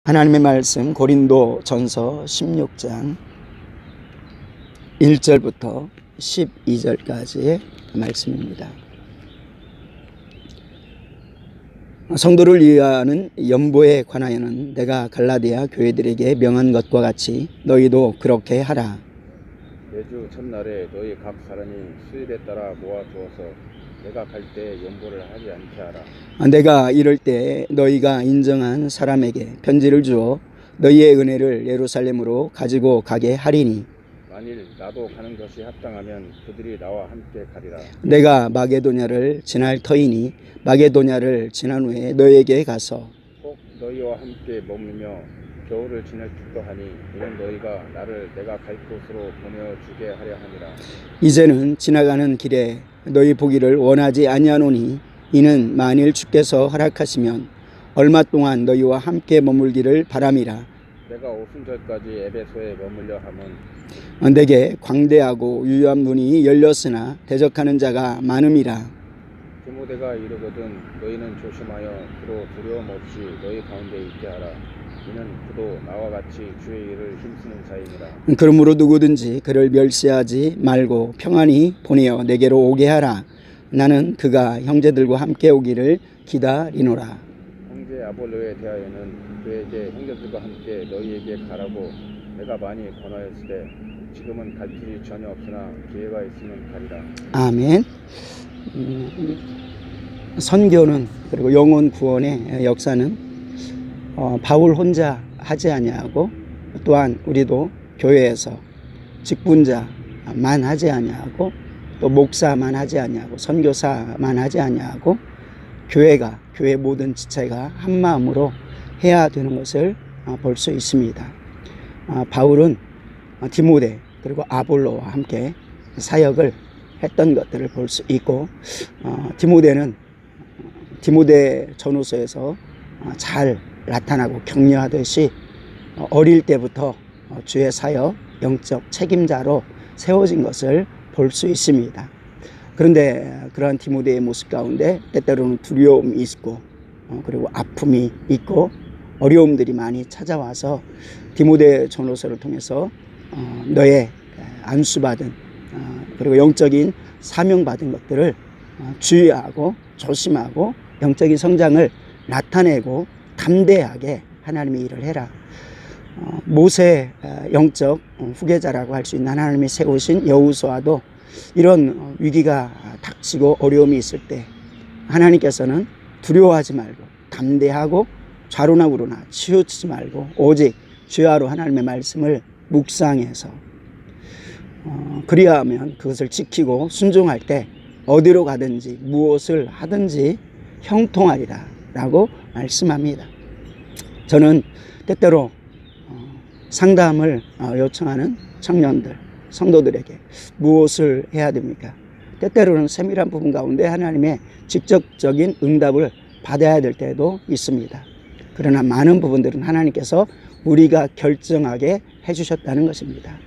하나님의 말씀 고린도 전서 16장 1절부터 12절까지의 말씀입니다. 성도를 위하는 연보에 관하여는 내가 갈라디아 교회들에게 명한 것과 같이 너희도 그렇게 하라. 매주 첫날에 너희 각 사람이 수입에 따라 모아두어서 내가 갈 때 연보를 하지 않게 하라. 내가 이럴 때 너희가 인정한 사람에게 편지를 주어 너희의 은혜를 예루살렘으로 가지고 가게 하리니 만일 나도 가는 것이 합당하면 그들이 나와 함께 가리라. 내가 마게도냐를 지날 터이니 마게도냐를 지난 후에 너희에게 가서 꼭 너희와 함께 머물며 겨울을 지낼 듯도 하니 이는 너희가 나를 내가 갈 곳으로 보내주게 하려 함이라. 이제는 지나가는 길에 너희 보기를 원하지 아니하노니 이는 만일 주께서 허락하시면 얼마 동안 너희와 함께 머물기를 바람이라. 내가 오순절까지 에베소에 머물려 함은 내게 광대하고 유효한 문이 열렸으나 대적하는 자가 많음이라. 디모데가 이르거든 너희는 조심하여 그로 두려움 없이 너희 가운데 있게 하라. 이는 그도 나와 같이 주의 일을 힘쓰는 자이니라. 그러므로 누구든지 그를 멸시하지 말고 평안히 보내어 내게로 오게 하라. 나는 그가 형제들과 함께 오기를 기다리노라. 형제 아볼로에 대하여는 그에게 형제들과 함께 너희에게 가라고 내가 많이 권하였으되 지금은 갈 길이 전혀 없으나 기회가 있으면 가리라. 아멘. 선교는 그리고 영혼 구원의 역사는 바울 혼자 하지 아니하고 또한 우리도 교회에서 직분자만 하지 아니하고 또 목사만 하지 아니하고 선교사만 하지 아니하고 교회 모든 지체가 한 마음으로 해야 되는 것을 볼 수 있습니다. 바울은 디모데 그리고 아볼로와 함께 사역을 했던 것들을 볼 수 있고 디모데는 디모데 전후서에서 잘 나타나고 격려하듯이 어릴 때부터 주의 사역 영적 책임자로 세워진 것을 볼 수 있습니다. 그런데 그러한 디모데의 모습 가운데 때때로는 두려움이 있고 그리고 아픔이 있고 어려움들이 많이 찾아와서 디모데 전후서를 통해서 너의 안수받은 그리고 영적인 사명받은 것들을 주의하고 조심하고 영적인 성장을 나타내고 담대하게 하나님의 일을 해라. 모세 영적 후계자라고 할 수 있는 하나님이 세우신 여호수아도 이런 위기가 닥치고 어려움이 있을 때 하나님께서는 두려워하지 말고 담대하고 좌로나 우로나 치우치지 말고 오직 주야로 하나님의 말씀을 묵상해서 그리하면 그것을 지키고 순종할 때 어디로 가든지 무엇을 하든지 형통하리라 라고 말씀합니다. 저는 때때로 상담을 요청하는 청년들, 성도들에게 무엇을 해야 됩니까? 때때로는 세밀한 부분 가운데 하나님의 직접적인 응답을 받아야 될 때도 있습니다. 그러나 많은 부분들은 하나님께서 우리가 결정하게 해주셨다는 것입니다.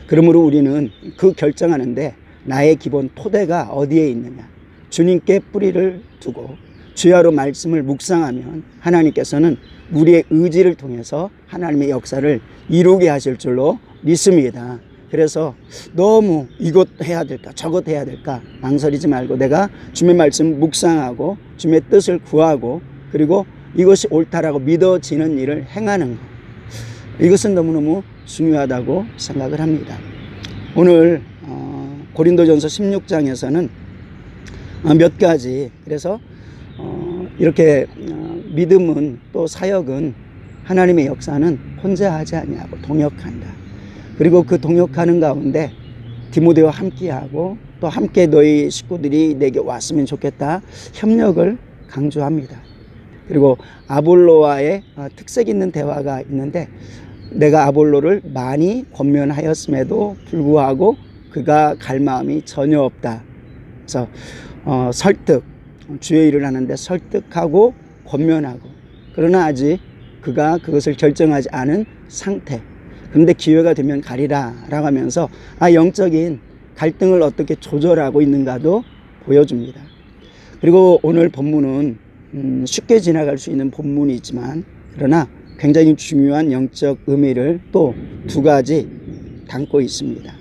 그러므로 우리는 그 결정하는데 나의 기본 토대가 어디에 있느냐? 주님께 뿌리를 두고 주야로 말씀을 묵상하면 하나님께서는 우리의 의지를 통해서 하나님의 역사를 이루게 하실 줄로 믿습니다. 그래서 너무 이것 해야 될까 저것 해야 될까 망설이지 말고 내가 주님의 말씀 묵상하고 주님의 뜻을 구하고 그리고 이것이 옳다라고 믿어지는 일을 행하는 것, 이것은 너무너무 중요하다고 생각을 합니다. 오늘 고린도전서 16장에서는 몇 가지, 그래서 이렇게 믿음은 또 사역은 하나님의 역사는 혼자 하지 아니하고 동역한다. 그리고 그 동역하는 가운데 디모데와 함께하고 또 함께 너희 식구들이 내게 왔으면 좋겠다 협력을 강조합니다. 그리고 아볼로와의 특색 있는 대화가 있는데 내가 아볼로를 많이 권면하였음에도 불구하고 그가 갈 마음이 전혀 없다. 그래서 설득, 주의 일을 하는데 설득하고 권면하고 그러나 아직 그가 그것을 결정하지 않은 상태. 그런데 기회가 되면 가리라 라고 하면서 영적인 갈등을 어떻게 조절하고 있는가도 보여줍니다. 그리고 오늘 본문은 쉽게 지나갈 수 있는 본문이지만 그러나 굉장히 중요한 영적 의미를 또 두 가지 담고 있습니다.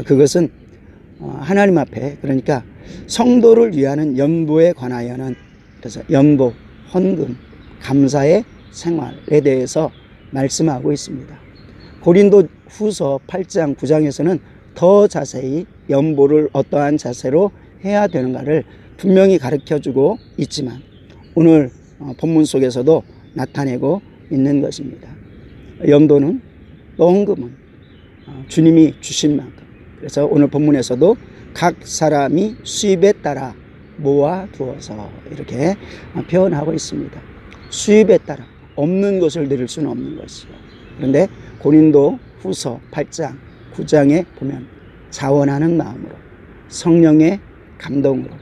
그것은 하나님 앞에, 그러니까 성도를 위하는 연보에 관하여는, 그래서 연보, 헌금, 감사의 생활에 대해서 말씀하고 있습니다. 고린도 후서 8장 9장에서는 더 자세히 연보를 어떠한 자세로 해야 되는가를 분명히 가르쳐주고 있지만 오늘 본문 속에서도 나타내고 있는 것입니다. 연도는 또 헌금은 주님이 주신 만큼, 그래서 오늘 본문에서도 각 사람이 수입에 따라 모아두어서 이렇게 표현하고 있습니다. 수입에 따라, 없는 것을 드릴 수는 없는 것이요. 그런데 고린도 후서 8장 9장에 보면 자원하는 마음으로, 성령의 감동으로,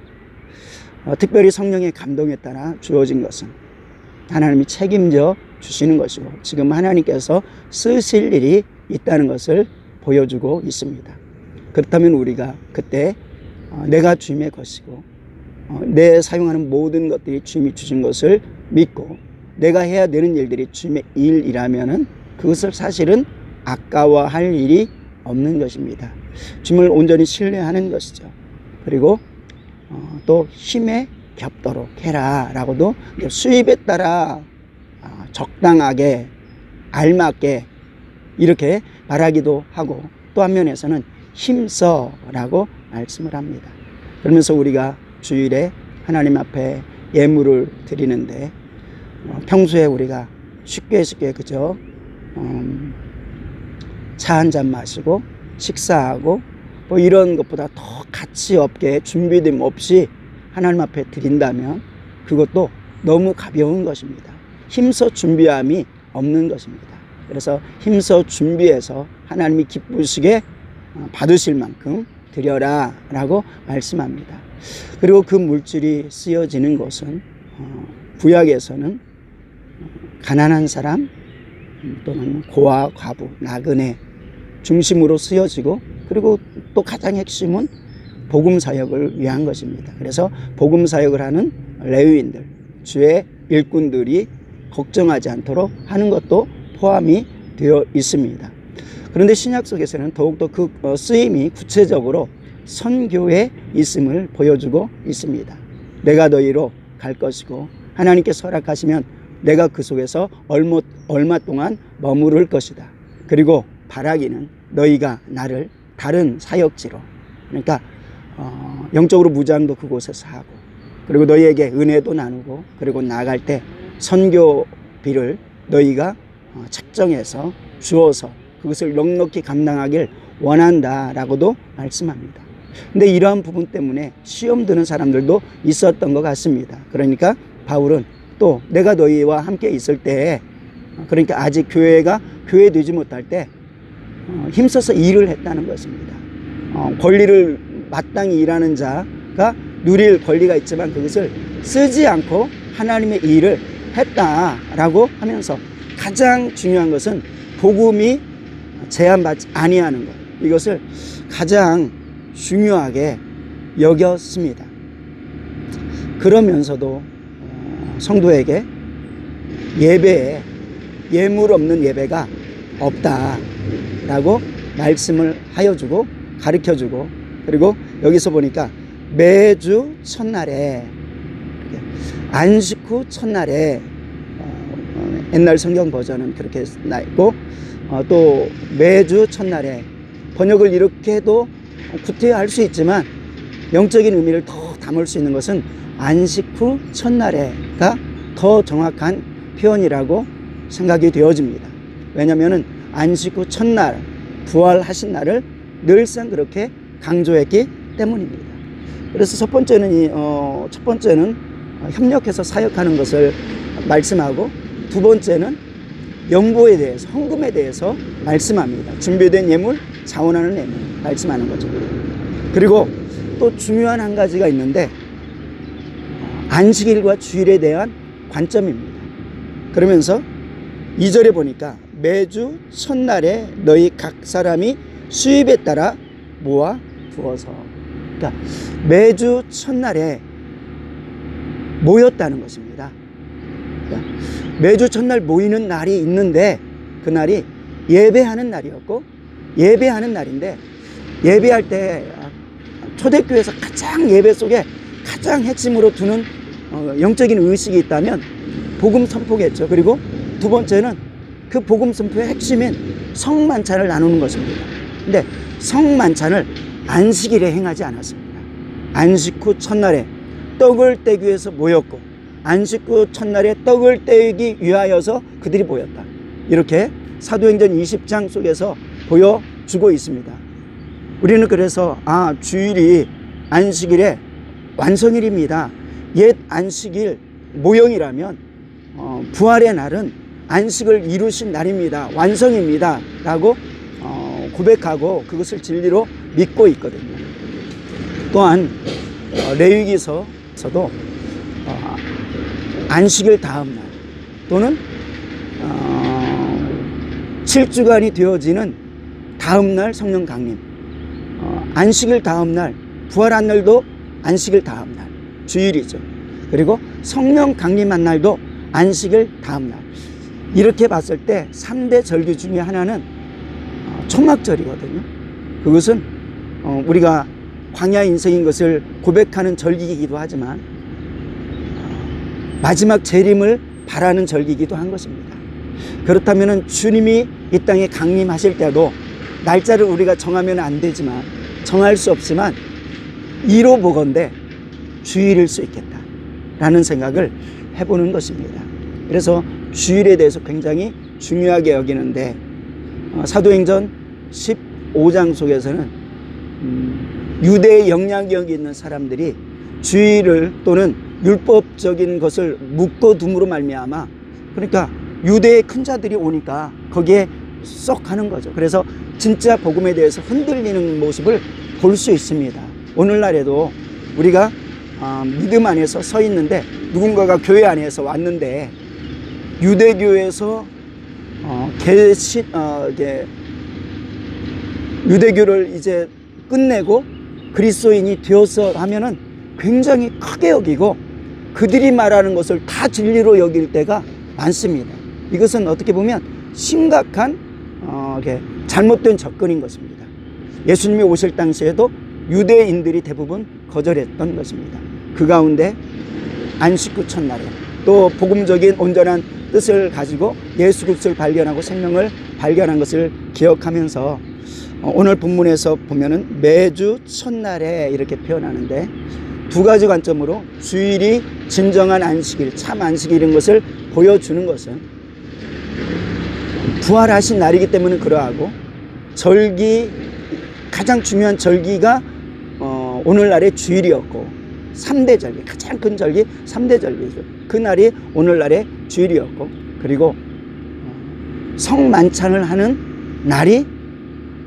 특별히 성령의 감동에 따라 주어진 것은 하나님이 책임져 주시는 것이고 지금 하나님께서 쓰실 일이 있다는 것을 보여주고 있습니다. 그렇다면 우리가 그때 내가 주님의 것이고 내 사용하는 모든 것들이 주님이 주신 것을 믿고 내가 해야 되는 일들이 주님의 일이라면은 그것을 사실은 아까워할 일이 없는 것입니다. 주님을 온전히 신뢰하는 것이죠. 그리고 또 힘에 겹도록 해라 라고도, 수입에 따라 적당하게 알맞게 이렇게 말하기도 하고, 또 한면에서는 힘써 라고 말씀을 합니다. 그러면서 우리가 주일에 하나님 앞에 예물을 드리는데 평소에 우리가 쉽게 그저 차 한 잔 마시고 식사하고 뭐 이런 것보다 더 가치 없게 준비됨 없이 하나님 앞에 드린다면 그것도 너무 가벼운 것입니다. 힘써 준비함이 없는 것입니다. 그래서 힘써 준비해서 하나님이 기쁘시게 받으실 만큼 드려라 라고 말씀합니다. 그리고 그 물질이 쓰여지는 곳은 구약에서는 가난한 사람 또는 고아, 과부, 나그네 중심으로 쓰여지고, 그리고 또 가장 핵심은 복음사역을 위한 것입니다. 그래서 복음사역을 하는 레위인들, 주의 일꾼들이 걱정하지 않도록 하는 것도 포함이 되어 있습니다. 그런데 신약 속에서는 더욱더 그 쓰임이 구체적으로 선교에 있음을 보여주고 있습니다. 내가 너희로 갈 것이고 하나님께서 허락하시면 내가 그 속에서 얼마 동안 머무를 것이다. 그리고 바라기는 너희가 나를 다른 사역지로, 그러니까 영적으로 무장도 그곳에서 하고, 그리고 너희에게 은혜도 나누고, 그리고 나아갈 때 선교비를 너희가 책정해서 주어서 그것을 넉넉히 감당하길 원한다라고도 말씀합니다. 근데 이러한 부분 때문에 시험 드는 사람들도 있었던 것 같습니다. 그러니까 바울은 또 내가 너희와 함께 있을 때, 그러니까 아직 교회가 교회되지 못할 때 힘써서 일을 했다는 것입니다. 권리를 마땅히 일하는 자가 누릴 권리가 있지만 그것을 쓰지 않고 하나님의 일을 했다라고 하면서 가장 중요한 것은 복음이 제한받지 아니하는 것, 이것을 가장 중요하게 여겼습니다. 그러면서도 성도에게 예배에 예물 없는 예배가 없다라고 말씀을 하여주고 가르쳐주고, 그리고 여기서 보니까 매주 첫날에, 안식 후 첫날에, 옛날 성경 버전은 그렇게 나 있고, 또 매주 첫날에, 번역을 이렇게 해도 구태할 수 있지만 영적인 의미를 더 담을 수 있는 것은 안식 후 첫날에가 더 정확한 표현이라고 생각이 되어집니다. 왜냐하면 안식 후 첫날, 부활하신 날을 늘상 그렇게 강조했기 때문입니다. 그래서 첫 번째는 협력해서 사역하는 것을 말씀하고, 두 번째는 연보에 대해서, 헌금에 대해서 말씀합니다. 준비된 예물, 자원하는 예물 말씀하는 거죠. 그리고 또 중요한 한 가지가 있는데 안식일과 주일에 대한 관점입니다. 그러면서 2절에 보니까 매주 첫날에 너희 각 사람이 수입에 따라 모아 두어서, 그러니까 매주 첫날에 모였다는 것입니다. 매주 첫날 모이는 날이 있는데 그날이 예배하는 날이었고, 예배하는 날인데, 예배할 때 초대교회에서 가장 예배 속에 가장 핵심으로 두는 영적인 의식이 있다면 복음 선포겠죠. 그리고 두 번째는 그 복음 선포의 핵심인 성만찬을 나누는 것입니다. 근데 성만찬을 안식일에 행하지 않았습니다. 안식 후 첫날에 떡을 떼기 위해서 모였고, 안식 후 첫날에 떡을 떼기 위하여서 그들이 모였다. 이렇게 사도행전 20장 속에서 보여주고 있습니다. 우리는 그래서 주일이 안식일의 완성일입니다. 옛 안식일 모형이라면 부활의 날은 안식을 이루신 날입니다. 완성입니다. 라고 고백하고 그것을 진리로 믿고 있거든요. 또한 레위기서에서도 안식일 다음 날 또는 7주간이 되어지는 다음 날 성령 강림, 안식일 다음 날, 부활한 날도 안식일 다음 날, 주일이죠. 그리고 성령 강림한 날도 안식일 다음 날. 이렇게 봤을 때 3대 절기 중에 하나는 초막절이거든요. 그것은 우리가 광야 인생인 것을 고백하는 절기이기도 하지만 마지막 재림을 바라는 절기이기도 한 것입니다. 그렇다면 주님이 이 땅에 강림하실 때도 날짜를 우리가 정하면 안 되지만, 정할 수 없지만 이로 보건대 주일일 수 있겠다라는 생각을 해보는 것입니다. 그래서 주일에 대해서 굉장히 중요하게 여기는데, 사도행전 15장 속에서는 유대의 영향력이 있는 사람들이 주일을 또는 율법적인 것을 묶어둠으로 말미암아, 그러니까 유대의 큰 자들이 오니까 거기에 쏙 하는 거죠. 그래서 진짜 복음에 대해서 흔들리는 모습을 볼 수 있습니다. 오늘날에도 우리가 믿음 안에서 서 있는데, 누군가가 교회 안에서 왔는데 유대교에서 유대교를 이제 끝내고 그리스도인이 되어서 하면은 굉장히 크게 여기고 그들이 말하는 것을 다 진리로 여길 때가 많습니다. 이것은 어떻게 보면 심각한 잘못된 접근인 것입니다. 예수님이 오실 당시에도 유대인들이 대부분 거절했던 것입니다. 그 가운데 안식 후 첫날에 또 복음적인 온전한 뜻을 가지고 예수 그리스도를 발견하고 생명을 발견한 것을 기억하면서 오늘 본문에서 보면은 매주 첫날에 이렇게 표현하는데, 두 가지 관점으로 주일이 진정한 안식일, 참 안식일인 것을 보여주는 것은 부활하신 날이기 때문에 그러하고, 절기, 가장 중요한 절기가 오늘날의 주일이었고, 3대 절기, 가장 큰 절기 3대 절기죠. 그 날이 오늘날의 주일이었고, 그리고 성만찬을 하는 날이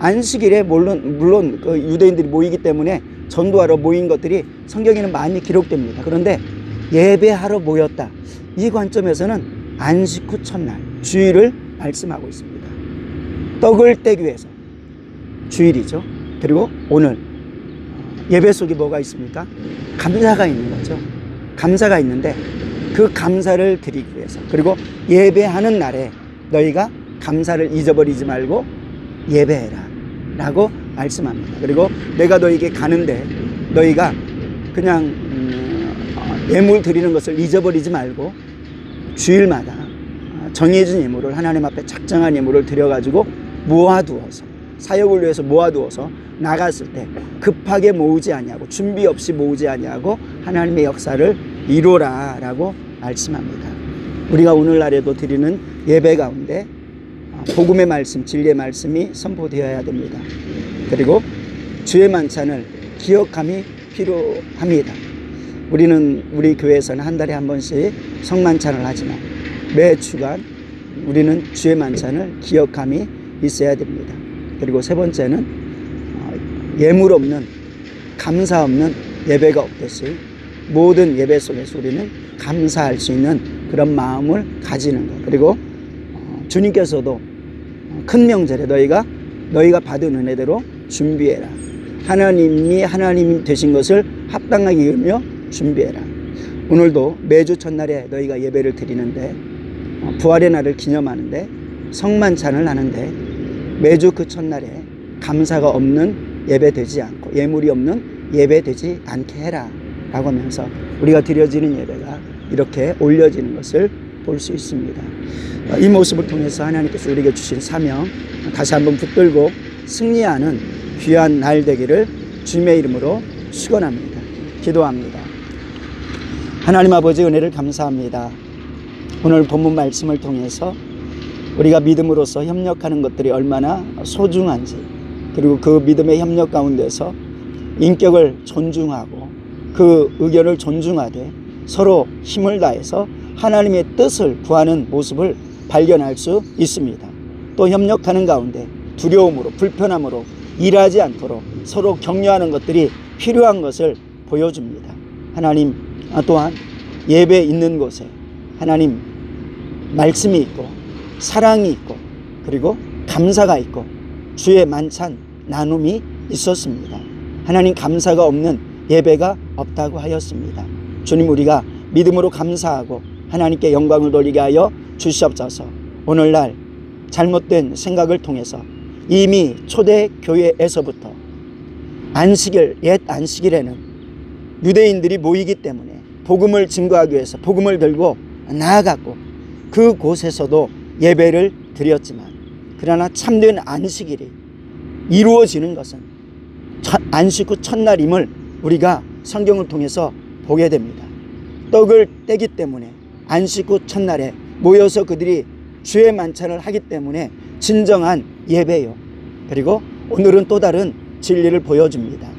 안식일에 물론 그 유대인들이 모이기 때문에 전도하러 모인 것들이 성경에는 많이 기록됩니다. 그런데 예배하러 모였다, 이 관점에서는 안식 후 첫날 주일을 말씀하고 있습니다. 떡을 떼기 위해서 주일이죠. 그리고 오늘 예배 속에 뭐가 있습니까? 감사가 있는 거죠. 감사가 있는데 그 감사를 드리기 위해서, 그리고 예배하는 날에 너희가 감사를 잊어버리지 말고 예배해라 라고 말씀합니다. 그리고 내가 너희에게 가는데 너희가 그냥 예물 드리는 것을 잊어버리지 말고 주일마다 정해진 예물을 하나님 앞에 작정한 예물을 드려가지고 모아두어서, 사역을 위해서 모아두어서 나갔을 때 급하게 모으지 아니하고 준비 없이 모으지 아니하고 하나님의 역사를 이루라 라고 말씀합니다. 우리가 오늘날에도 드리는 예배 가운데 복음의 말씀, 진리의 말씀이 선포되어야 됩니다. 그리고 주의 만찬을 기억함이 필요합니다. 우리 교회에서는 한 달에 한 번씩 성만찬을 하지만 매 주간 우리는 주의 만찬을 기억함이 있어야 됩니다. 그리고 세 번째는 예물 없는, 감사 없는 예배가 없듯이 모든 예배 속에서 우리는 감사할 수 있는 그런 마음을 가지는 것. 그리고 주님께서도 큰 명절에 너희가 받은 은혜대로 준비해라. 하나님이 하나님 되신 것을 합당하게 이루며 준비해라. 오늘도 매주 첫날에 너희가 예배를 드리는데 부활의 날을 기념하는데 성만찬을 하는데 매주 그 첫날에 감사가 없는 예배 되지 않고 예물이 없는 예배 되지 않게 해라 라고 하면서 우리가 드려지는 예배가 이렇게 올려지는 것을 볼 수 있습니다. 이 모습을 통해서 하나님께서 우리에게 주신 사명 다시 한번 붙들고 승리하는 귀한 날 되기를 주님의 이름으로 축원합니다. 기도합니다. 하나님 아버지 은혜를 감사합니다. 오늘 본문 말씀을 통해서 우리가 믿음으로서 협력하는 것들이 얼마나 소중한지, 그리고 그 믿음의 협력 가운데서 인격을 존중하고 그 의견을 존중하되 서로 힘을 다해서 하나님의 뜻을 구하는 모습을 발견할 수 있습니다. 또 협력하는 가운데 두려움으로 불편함으로 일하지 않도록 서로 격려하는 것들이 필요한 것을 보여줍니다. 하나님 또한 예배 있는 곳에 하나님 말씀이 있고 사랑이 있고 그리고 감사가 있고 주의 만찬 나눔이 있었습니다. 하나님 감사가 없는 예배가 없다고 하였습니다. 주님, 우리가 믿음으로 감사하고 하나님께 영광을 돌리게 하여 주시옵소서. 오늘날 잘못된 생각을 통해서 이미 초대교회에서부터 안식일, 옛 안식일에는 유대인들이 모이기 때문에 복음을 증거하기 위해서 복음을 들고 나아갔고 그곳에서도 예배를 드렸지만, 그러나 참된 안식일이 이루어지는 것은 안식 후 첫날임을 우리가 성경을 통해서 보게 됩니다. 떡을 떼기 때문에 안식 후 첫날에 모여서 그들이 주의 만찬을 하기 때문에 진정한 예배요. 그리고 오늘은 또 다른 진리를 보여줍니다.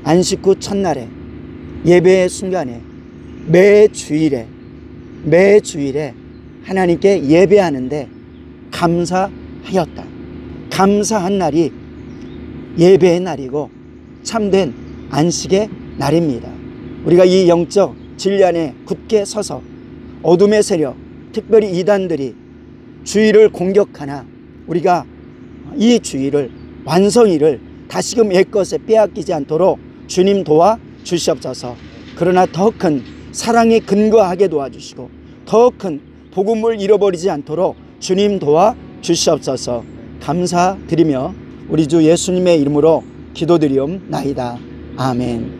안식 후 첫날에 예배의 순간에 매 주일에 하나님께 예배하는데 감사하였다. 감사한 날이 예배의 날이고 참된 안식의 날입니다. 우리가 이 영적 진리 안에 굳게 서서 어둠의 세력, 특별히 이단들이 주일을 공격하나 우리가 이 주일을 완성일을 다시금 옛것에 빼앗기지 않도록 주님 도와 주시옵소서. 그러나 더 큰 사랑에 근거하게 도와주시고 더 큰 복음을 잃어버리지 않도록 주님 도와 주시옵소서. 감사드리며 우리 주 예수님의 이름으로 기도드리옵나이다. 아멘.